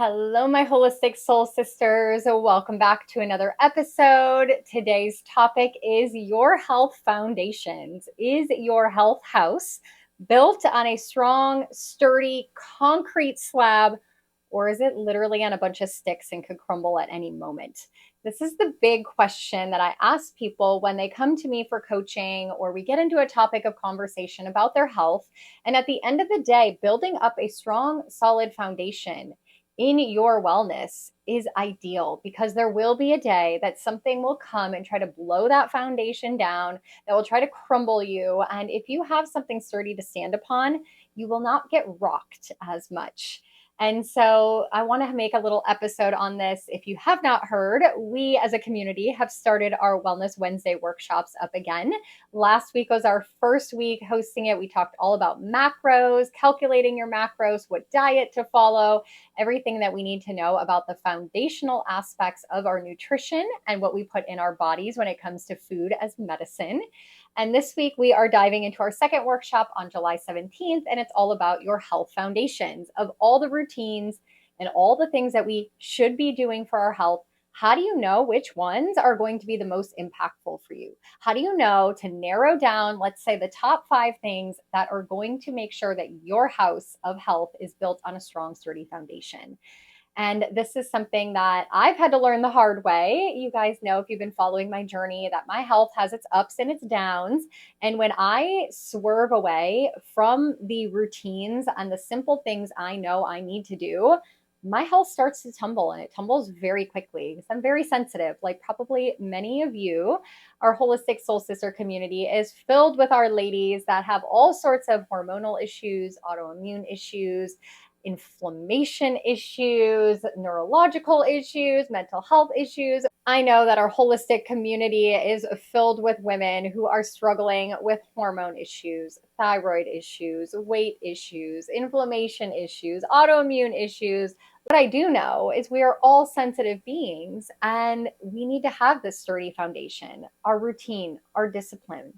Hello, my holistic soul sisters. Welcome back to another episode. Today's topic is your health foundations. Is your health house built on a strong, sturdy concrete slab, or is it literally on a bunch of sticks and could crumble at any moment? This is the big question that I ask people when they come to me for coaching or we get into a topic of conversation about their health. And at the end of the day, building up a strong, solid foundation in your wellness is ideal because there will be a day that something will come and try to blow that foundation down, that will try to crumble you. And if you have something sturdy to stand upon, you will not get rocked as much. And so I want to make a little episode on this. If you have not heard, we as a community have started our Wellness Wednesday workshops up again. Last week was our first week hosting it. We talked all about macros, calculating your macros, what diet to follow, everything that we need to know about the foundational aspects of our nutrition and what we put in our bodies when it comes to food as medicine. And this week we are diving into our second workshop on July 17th, and it's all about your health foundations of all the routines and all the things that we should be doing for our health. How do you know which ones are going to be the most impactful for you? How do you know to narrow down, let's say, the top 5 things that are going to make sure that your house of health is built on a strong, sturdy foundation? And this is something that I've had to learn the hard way. You guys know, if you've been following my journey, that my health has its ups and its downs. And when I swerve away from the routines and the simple things I know I need to do, my health starts to tumble, and it tumbles very quickly because I'm very sensitive. Like probably many of you, our holistic soul sister community is filled with our ladies that have all sorts of hormonal issues, autoimmune issues, inflammation issues, neurological issues, mental health issues. I know that our holistic community is filled with women who are struggling with hormone issues, thyroid issues, weight issues, inflammation issues, autoimmune issues. What I do know is we are all sensitive beings and we need to have this sturdy foundation, our routine, our discipline.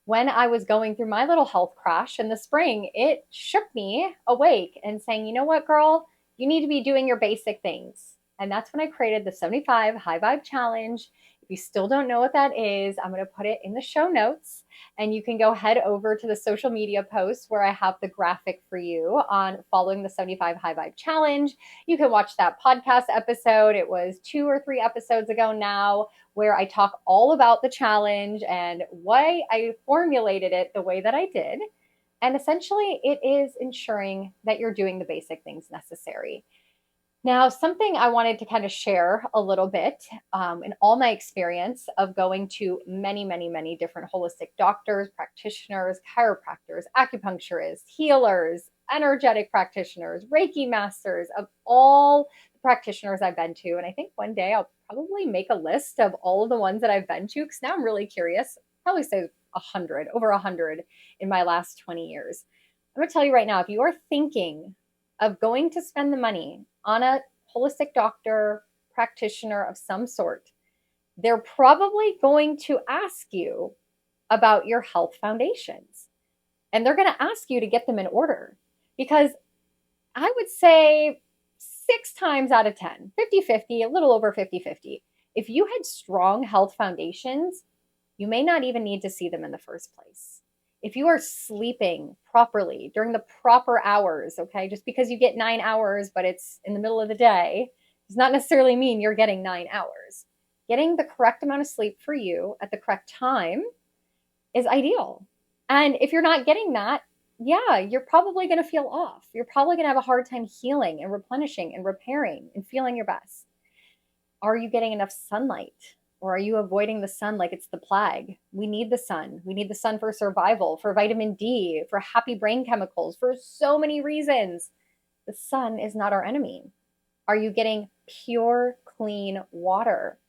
When I was going through my little health crash in the spring, it shook me awake and saying, you know what, girl, you need to be doing your basic things. And that's when I created the 75 High Vibe Challenge. If you still don't know what that is, I'm going to put it in the show notes. And you can go head over to the social media post where I have the graphic for you on following the 75 High Vibe Challenge. You can watch that podcast episode. It was 2 or 3 episodes ago now, where I talk all about the challenge and why I formulated it the way that I did. And essentially, it is ensuring that you're doing the basic things necessary. Now, something I wanted to kind of share a little bit in all my experience of going to many, many, many different holistic doctors, practitioners, chiropractors, acupuncturists, healers, energetic practitioners, Reiki masters, of all the practitioners I've been to. And I think one day I'll probably make a list of all of the ones that I've been to because now I'm really curious. I'll probably say 100, over 100 in my last 20 years. I'm going to tell you right now, if you are thinking of going to spend the money on a holistic doctor, practitioner of some sort, they're probably going to ask you about your health foundations. And they're going to ask you to get them in order because I would say 6 times out of 10, 50-50, a little over 50-50, if you had strong health foundations, you may not even need to see them in the first place. If you are sleeping properly during the proper hours, okay, just because you get 9 hours, but it's in the middle of the day, does not necessarily mean you're getting 9 hours. Getting the correct amount of sleep for you at the correct time is ideal. And if you're not getting that, yeah, you're probably going to feel off. You're probably going to have a hard time healing and replenishing and repairing and feeling your best. Are you getting enough sunlight? Or are you avoiding the sun like it's the plague? We need the sun. We need the sun for survival, for vitamin D, for happy brain chemicals, for so many reasons. The sun is not our enemy. Are you getting pure, clean water?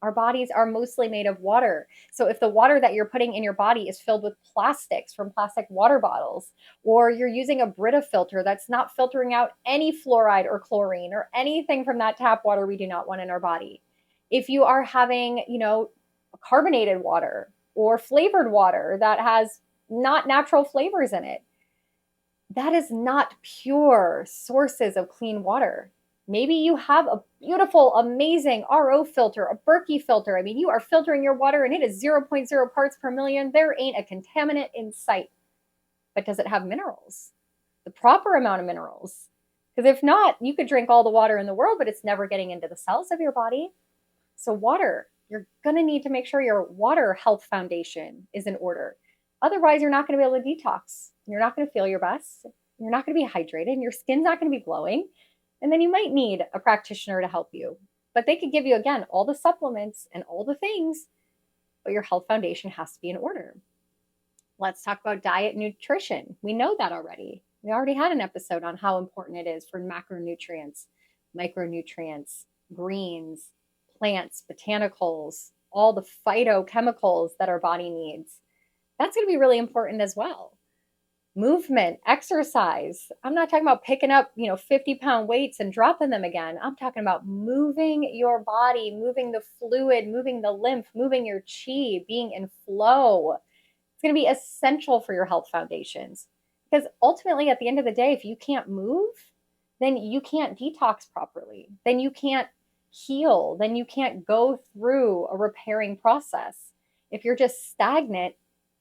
Our bodies are mostly made of water. So if the water that you're putting in your body is filled with plastics from plastic water bottles, or you're using a Brita filter that's not filtering out any fluoride or chlorine or anything from that tap water we do not want in our body. If you are having, carbonated water or flavored water that has not natural flavors in it, that is not pure sources of clean water. Maybe you have a beautiful, amazing RO filter, a Berkey filter. I mean, you are filtering your water and it is zero point 0.0 parts per million. There ain't a contaminant in sight. But does it have minerals? The proper amount of minerals? Because if not, you could drink all the water in the world, but it's never getting into the cells of your body. So, water, you're going to need to make sure your water health foundation is in order. Otherwise, you're not going to be able to detox. You're not going to feel your best. You're not going to be hydrated, and your skin's not going to be glowing. And then you might need a practitioner to help you. But they could give you, again, all the supplements and all the things, but your health foundation has to be in order. Let's talk about diet and nutrition. We know that already. We already had an episode on how important it is for macronutrients, micronutrients, greens, plants, botanicals, all the phytochemicals that our body needs. That's going to be really important as well. Movement, exercise. I'm not talking about picking up, 50-pound weights and dropping them again. I'm talking about moving your body, moving the fluid, moving the lymph, moving your chi, being in flow. It's going to be essential for your health foundations. Because ultimately, at the end of the day, if you can't move, then you can't detox properly. Then you can't heal. Then you can't go through a repairing process. If you're just stagnant,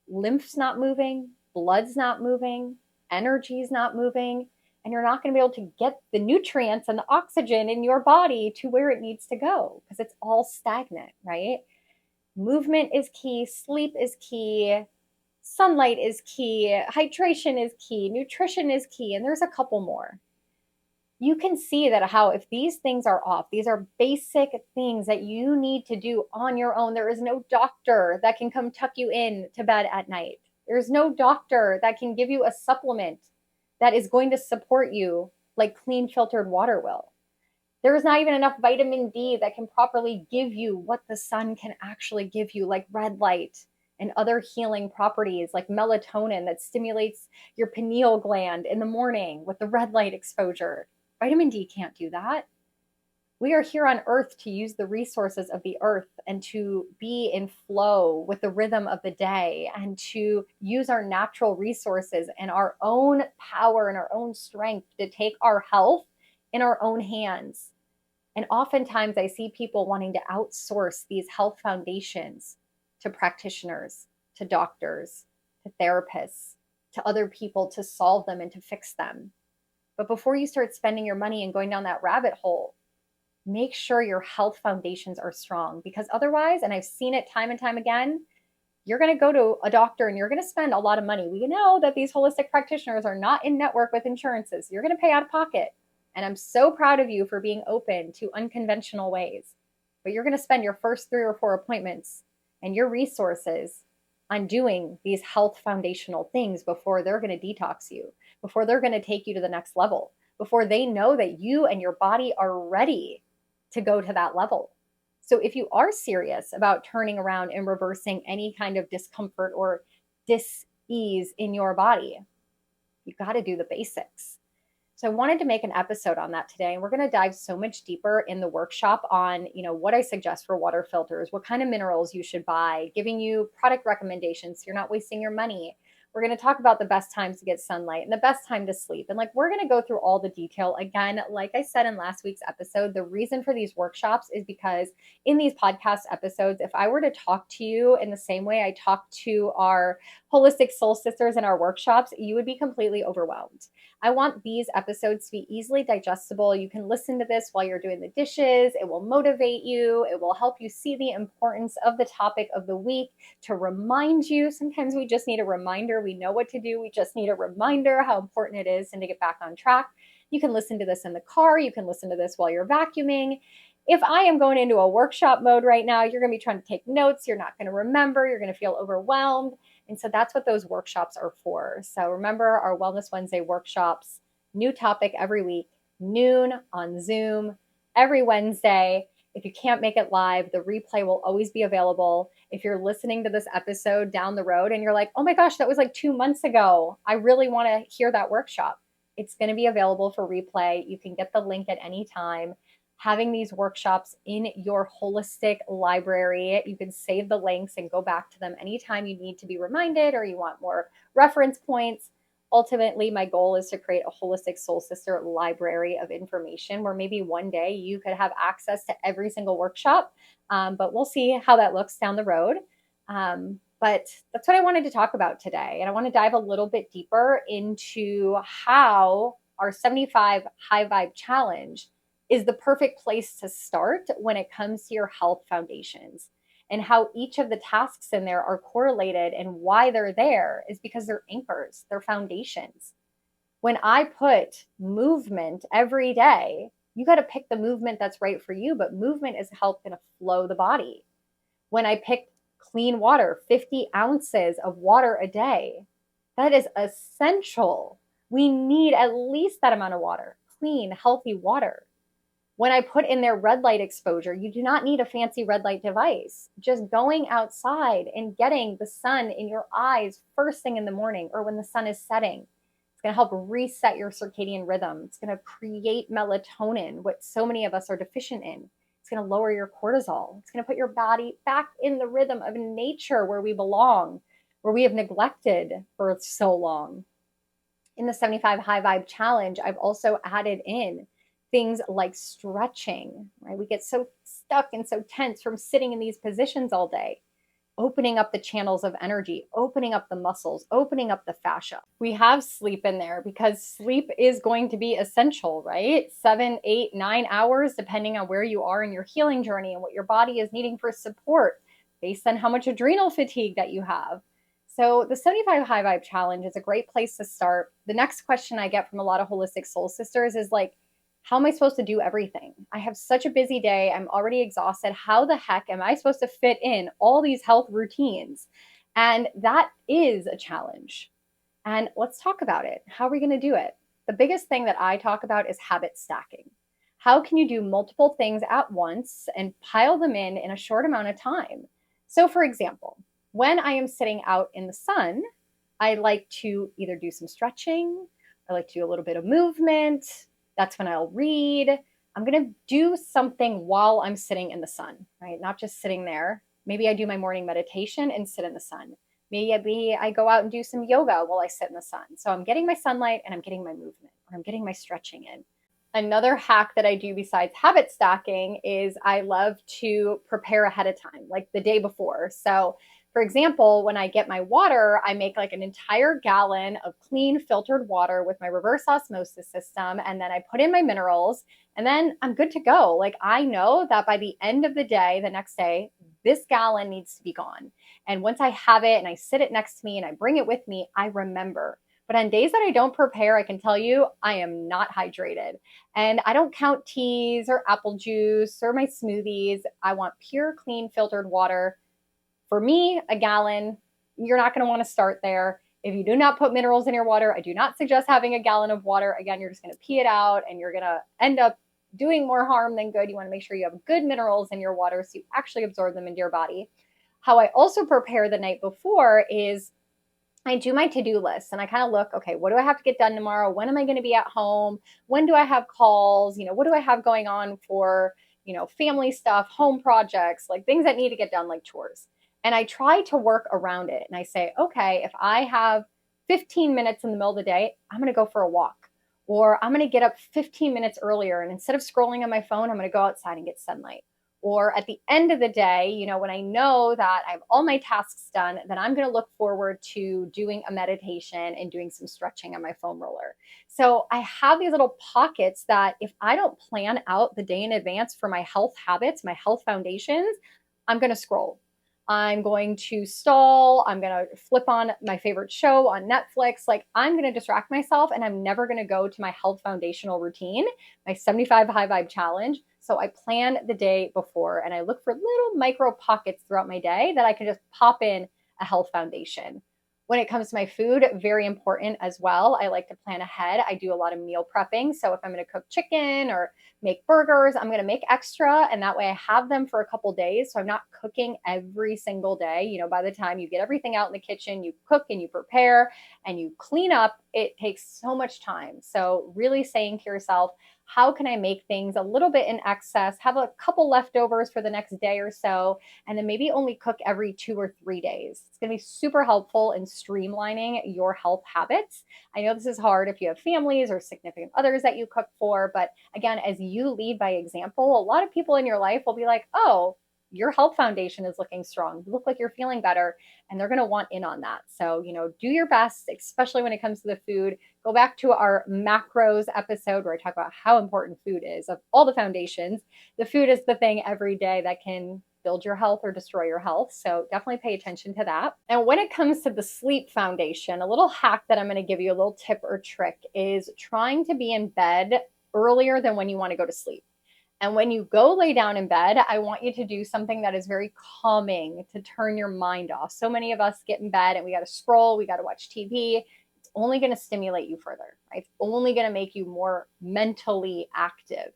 lymph's not moving, blood's not moving, energy's not moving, and you're not going to be able to get the nutrients and the oxygen in your body to where it needs to go because it's all stagnant, right? Movement is key, sleep is key, sunlight is key, hydration is key, nutrition is key, and there's a couple more. You can see that how if these things are off, these are basic things that you need to do on your own. There is no doctor that can come tuck you in to bed at night. There's no doctor that can give you a supplement that is going to support you like clean filtered water will. There is not even enough vitamin D that can properly give you what the sun can actually give you, like red light and other healing properties like melatonin that stimulates your pineal gland in the morning with the red light exposure. Vitamin D can't do that. We are here on earth to use the resources of the earth and to be in flow with the rhythm of the day and to use our natural resources and our own power and our own strength to take our health in our own hands. And oftentimes I see people wanting to outsource these health foundations to practitioners, to doctors, to therapists, to other people to solve them and to fix them. But before you start spending your money and going down that rabbit hole, make sure your health foundations are strong because otherwise, and I've seen it time and time again, you're going to go to a doctor and you're going to spend a lot of money. We know that these holistic practitioners are not in network with insurances. You're going to pay out of pocket. And I'm so proud of you for being open to unconventional ways. But you're going to spend your first 3 or 4 appointments and your resources on doing these health foundational things before they're going to detox you, before they're going to take you to the next level, before they know that you and your body are ready to go to that level. So if you are serious about turning around and reversing any kind of discomfort or dis-ease in your body, you got to do the basics. So I wanted to make an episode on that today. And we're going to dive so much deeper in the workshop on, what I suggest for water filters, what kind of minerals you should buy, giving you product recommendations so you're not wasting your money. We're going to talk about the best times to get sunlight and the best time to sleep. And we're going to go through all the detail. Again, like I said in last week's episode, the reason for these workshops is because in these podcast episodes, if I were to talk to you in the same way I talk to our holistic soul sisters in our workshops, you would be completely overwhelmed. I want these episodes to be easily digestible. You can listen to this while you're doing the dishes. It will motivate you. It will help you see the importance of the topic of the week to remind you. Sometimes we just need a reminder. We know what to do. We just need a reminder how important it is and to get back on track. You can listen to this in the car. You can listen to this while you're vacuuming. If I am going into a workshop mode right now, you're going to be trying to take notes. You're not going to remember. You're going to feel overwhelmed. And so that's what those workshops are for. So remember our Wellness Wednesday workshops, new topic every week, noon on Zoom every Wednesday. If you can't make it live, the replay will always be available. If you're listening to this episode down the road and you're like, oh my gosh, that was 2 months ago. I really want to hear that workshop. It's going to be available for replay. You can get the link at any time. Having these workshops in your holistic library, you can save the links and go back to them anytime you need to be reminded or you want more reference points. Ultimately, my goal is to create a holistic soul sister library of information where maybe one day you could have access to every single workshop. But we'll see how that looks down the road. But that's what I wanted to talk about today. And I want to dive a little bit deeper into how our 75 high vibe challenge is the perfect place to start when it comes to your health foundations, and how each of the tasks in there are correlated, and why they're there is because they're anchors, they're foundations. When I put movement every day, you got to pick the movement that's right for you, but movement is helping to flow the body. When I picked clean water, 50 ounces of water a day, that is essential. We need at least that amount of water, clean, healthy water. When I put in there red light exposure, you do not need a fancy red light device. Just going outside and getting the sun in your eyes first thing in the morning or when the sun is setting. It's going to help reset your circadian rhythm. It's going to create melatonin, what so many of us are deficient in. It's going to lower your cortisol. It's going to put your body back in the rhythm of nature where we belong, where we have neglected for so long. In the 75 High Vibe Challenge, I've also added in things like stretching, right? We get so stuck and so tense from sitting in these positions all day. Opening up the channels of energy, opening up the muscles, opening up the fascia. We have sleep in there because sleep is going to be essential, right? 7, 8, 9 hours, depending on where you are in your healing journey and what your body is needing for support based on how much adrenal fatigue that you have. So the 75 High Vibe Challenge is a great place to start. The next question I get from a lot of holistic soul sisters is like, how am I supposed to do everything? I have such a busy day. I'm already exhausted. How the heck am I supposed to fit in all these health routines? And that is a challenge. And let's talk about it. How are we going to do it? The biggest thing that I talk about is habit stacking. How can you do multiple things at once and pile them in a short amount of time? So, for example, when I am sitting out in the sun, I like to either do some stretching, I like to do a little bit of movement. That's when I'll read. I'm going to do something while I'm sitting in the sun, right? Not just sitting there. Maybe I do my morning meditation and sit in the sun. Maybe I go out and do some yoga while I sit in the sun. So I'm getting my sunlight and I'm getting my movement, or I'm getting my stretching in. Another hack that I do besides habit stacking is I love to prepare ahead of time, like the day before. So for example, when I get my water, I make like an entire gallon of clean filtered water with my reverse osmosis system. And then I put in my minerals and then I'm good to go. Like I know that by the end of the day, the next day, this gallon needs to be gone. And once I have it and I sit it next to me and I bring it with me, I remember. But on days that I don't prepare, I can tell you I am not hydrated. And I don't count teas or apple juice or my smoothies. I want pure, clean, filtered water. For me, a gallon, you're not going to want to start there. If you do not put minerals in your water, I do not suggest having a gallon of water. Again, you're just going to pee it out and you're going to end up doing more harm than good. You want to make sure you have good minerals in your water so you actually absorb them into your body. How I also prepare the night before is I do my to-do list and I kind of look, okay, what do I have to get done tomorrow? When am I going to be at home? When do I have calls? What do I have going on for, family stuff, home projects, like things that need to get done, like chores. And I try to work around it. And I say, okay, if I have 15 minutes in the middle of the day, I'm going to go for a walk. Or I'm going to get up 15 minutes earlier. And instead of scrolling on my phone, I'm going to go outside and get sunlight. Or at the end of the day, when I know that I have all my tasks done, then I'm going to look forward to doing a meditation and doing some stretching on my foam roller. So I have these little pockets that if I don't plan out the day in advance for my health habits, my health foundations, I'm going to scroll. I'm going to stall. I'm going to flip on my favorite show on Netflix. Like I'm going to distract myself and I'm never going to go to my health foundational routine, my 75 High Vibe Challenge. So I plan the day before and I look for little micro pockets throughout my day that I can just pop in a health foundation. When it comes to my food, very important as well. I like to plan ahead. I do a lot of meal prepping. So if I'm going to cook chicken or make burgers, I'm going to make extra. And that way I have them for a couple days. So I'm not cooking every single day. By the time you get everything out in the kitchen, you cook and you prepare and you clean up, it takes so much time. So really saying to yourself, how can I make things a little bit in excess, have a couple leftovers for the next day or so, and then maybe only cook every 2 or 3 days. It's going to be super helpful in streamlining your health habits. I know this is hard if you have families or significant others that you cook for, but again, as you lead by example, a lot of people in your life will be like, oh, your health foundation is looking strong. You look like you're feeling better, and they're going to want in on that. So, do your best, especially when it comes to the food. Go back to our macros episode where I talk about how important food is of all the foundations. The food is the thing every day that can build your health or destroy your health. So definitely pay attention to that. And when it comes to the sleep foundation, a little hack that I'm going to give you, a little tip or trick, is trying to be in bed earlier than when you want to go to sleep. And when you go lay down in bed, I want you to do something that is very calming to turn your mind off. So many of us get in bed and we got to scroll, we got to watch TV. It's only going to stimulate you further, right? It's only going to make you more mentally active.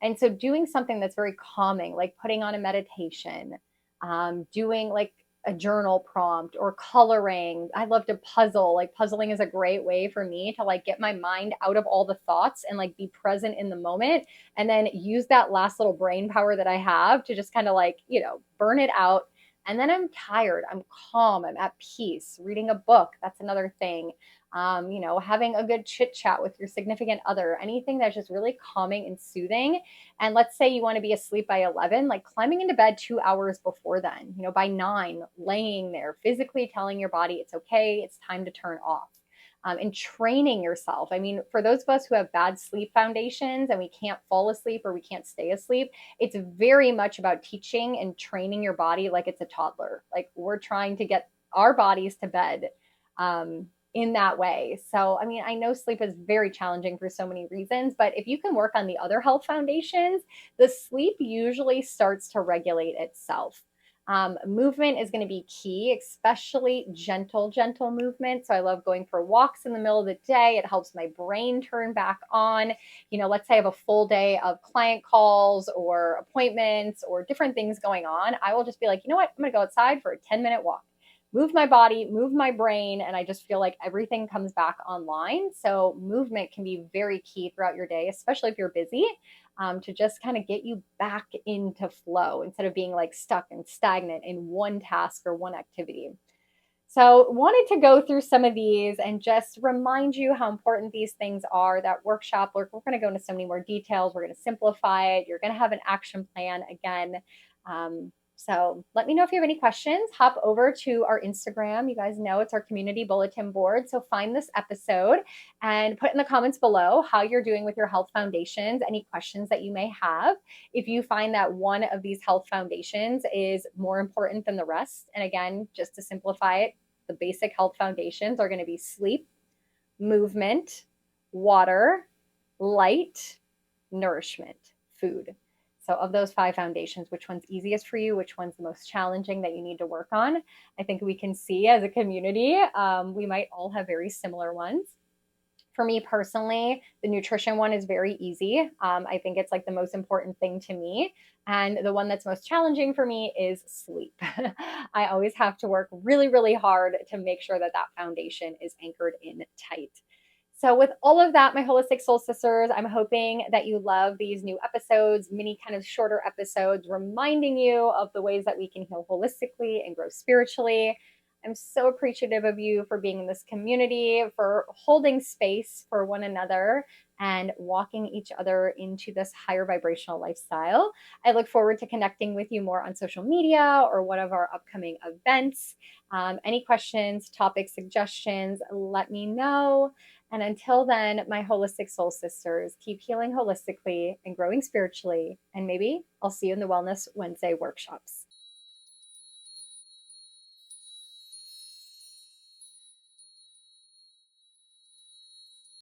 And so doing something that's very calming, like putting on a meditation, doing like a journal prompt or coloring. I love to puzzle. Like puzzling is a great way for me to like get my mind out of all the thoughts and like be present in the moment, and then use that last little brain power that I have to just kind of like, burn it out. And then I'm tired, I'm calm, I'm at peace. Reading a book, that's another thing. Having a good chit chat with your significant other, anything that's just really calming and soothing. And let's say you want to be asleep by 11, like climbing into bed 2 hours before then, by 9, laying there, physically telling your body it's okay, it's time to turn off. And training yourself. I mean, for those of us who have bad sleep foundations and we can't fall asleep or we can't stay asleep, it's very much about teaching and training your body like it's a toddler. Like we're trying to get our bodies to bed in that way. So, I mean, I know sleep is very challenging for so many reasons, but if you can work on the other health foundations, the sleep usually starts to regulate itself. Movement is going to be key, especially gentle movement. So I love going for walks in the middle of the day. It helps my brain turn back on. Let's say I have a full day of client calls or appointments or different things going on. I will just be like, you know what? I'm going to go outside for a 10-minute walk, move my body, move my brain, and I just feel like everything comes back online. So movement can be very key throughout your day, especially if you're busy, to just kind of get you back into flow instead of being like stuck and stagnant in one task or one activity. So wanted to go through some of these and just remind you how important these things are. That workshop, we're going to go into so many more details. We're going to simplify it. You're going to have an action plan again. So let me know if you have any questions. Hop over to our Instagram. You guys know it's our community bulletin board. So find this episode and put in the comments below how you're doing with your health foundations, any questions that you may have. If you find that one of these health foundations is more important than the rest, and again, just to simplify it, the basic health foundations are going to be sleep, movement, water, light, nourishment, food. So of those 5 foundations, which one's easiest for you? Which one's the most challenging that you need to work on? I think we can see as a community, we might all have very similar ones. For me personally, the nutrition one is very easy. I think it's like the most important thing to me. And the one that's most challenging for me is sleep. I always have to work really, really hard to make sure that that foundation is anchored in tight. So, with all of that, my holistic soul sisters, I'm hoping that you love these new episodes, mini kind of shorter episodes, reminding you of the ways that we can heal holistically and grow spiritually. I'm so appreciative of you for being in this community, for holding space for one another and walking each other into this higher vibrational lifestyle. I look forward to connecting with you more on social media or one of our upcoming events. Any questions, topic suggestions, let me know. And until then, my holistic soul sisters, keep healing holistically and growing spiritually. And maybe I'll see you in the Wellness Wednesday workshops.